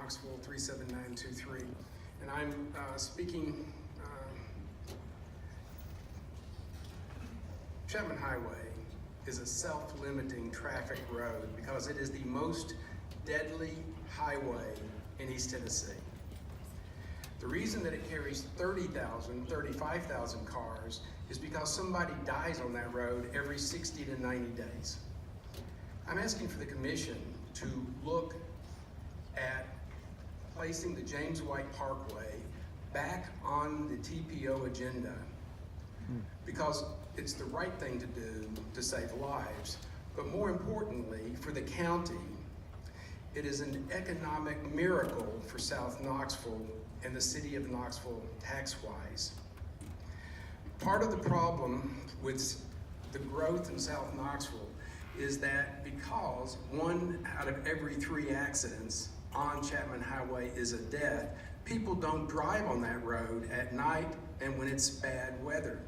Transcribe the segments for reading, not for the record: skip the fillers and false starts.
Knoxville 37923. And I'm speaking. Chapman Highway is a self-limiting traffic road because it is the most deadly highway in East Tennessee. The reason that it carries 30,000, 35,000 cars is because somebody dies on that road every 60 to 90 days. I'm asking for the commission to look at placing the James White Parkway back on the TPO agenda because it's the right thing to do to save lives, but more importantly, for the county, it is an economic miracle for South Knoxville and the city of Knoxville tax-wise. Part of the problem with the growth in South Knoxville is that because 1 out of every 3 accidents on Chapman Highway is a death, people don't drive on that road at night and when it's bad weather.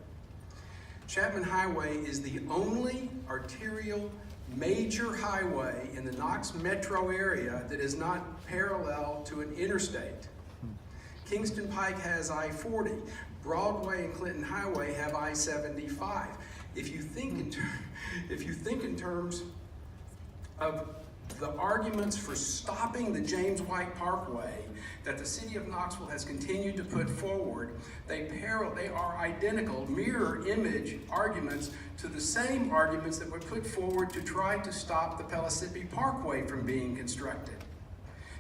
Chapman Highway is the only arterial major highway in the Knox metro area that is not parallel to an interstate. Kingston Pike has I-40. Broadway and Clinton Highway have I-75. If you think in terms of the arguments for stopping the James White Parkway that the city of Knoxville has continued to put forward, they are identical, mirror image arguments to the same arguments that were put forward to try to stop the Pellissippi Parkway from being constructed.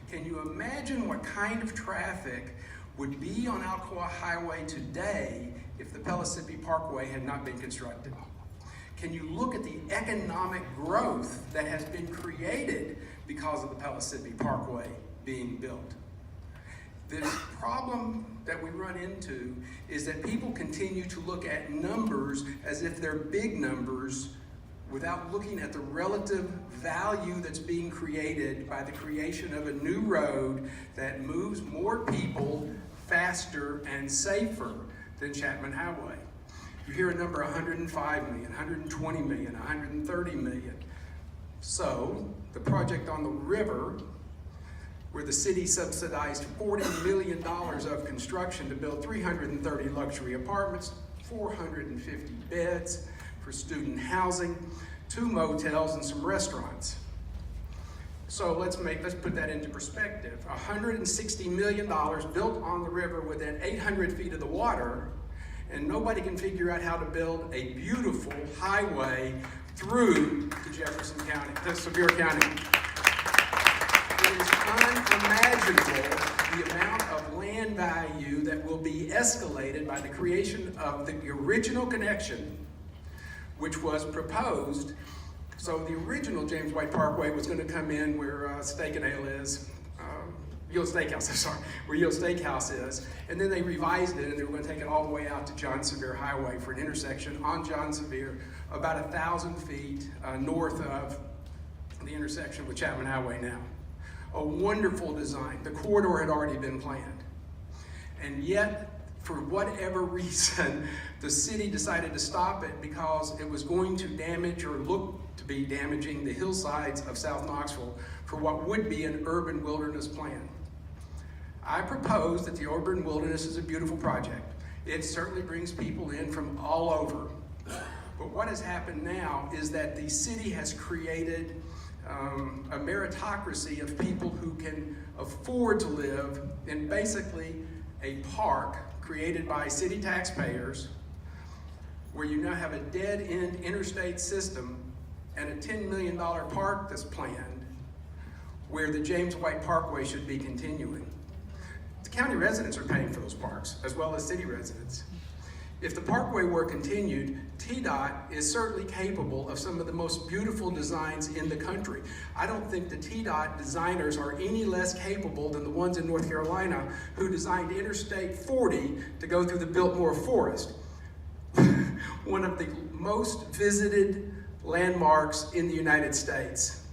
Can you imagine what kind of traffic would be on Alcoa Highway today if the Pellissippi Parkway had not been constructed? Can you look at the economic growth that has been created because of the Pellissippi Parkway being built? The problem that we run into is that people continue to look at numbers as if they're big numbers without looking at the relative value that's being created by the creation of a new road that moves more people faster and safer than Chapman Highway. You hear a number 105 million, 120 million, 130 million. So the project on the river, where the city subsidized $40 million of construction to build 330 luxury apartments, 450 beds for student housing, 2 motels and some restaurants. So let's put that into perspective. $160 million built on the river within 800 feet of the water, and nobody can figure out how to build a beautiful highway through to Jefferson County, to Sevier County. It is unimaginable the amount of land value that will be escalated by the creation of the original connection, which was proposed. So the original James White Parkway was going to come in where Steak and Ale is, Yield Steakhouse, I'm sorry, where Yield Steakhouse is, and then they revised it and they were going to take it all the way out to John Sevier Highway for an intersection on John Sevier, about 1,000 feet north of the intersection with Chapman Highway now. A wonderful design. The corridor had already been planned. And yet, for whatever reason, the city decided to stop it because it was going to damage or look to be damaging the hillsides of South Knoxville for what would be an urban wilderness plan. I propose that the urban wilderness is a beautiful project. It certainly brings people in from all over. But what has happened now is that the city has created a meritocracy of people who can afford to live in basically a park created by city taxpayers where you now have a dead-end interstate system and a $10 million park that's planned where the James White Parkway should be continuing. The county residents are paying for those parks as well as city residents. If the parkway were continued, TDOT is certainly capable of some of the most beautiful designs in the country. I don't think the TDOT designers are any less capable than the ones in North Carolina who designed Interstate 40 to go through the Biltmore Forest, one of the most visited landmarks in the United States.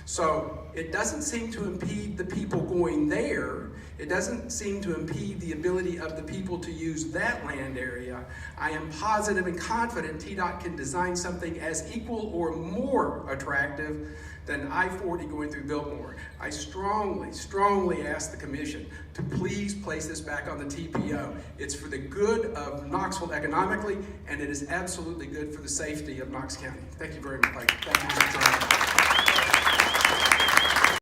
So it doesn't seem to impede the people going there. it doesn't seem to impede the ability of the people to use that land area, I am positive and confident TDOT can design something as equal or more attractive than I-40 going through Biltmore. I strongly ask the commission to please place this back on the TPO. It's for the good of Knoxville economically, and it is absolutely good for the safety of Knox County. Thank you very much. Thank you, Mr. Chairman.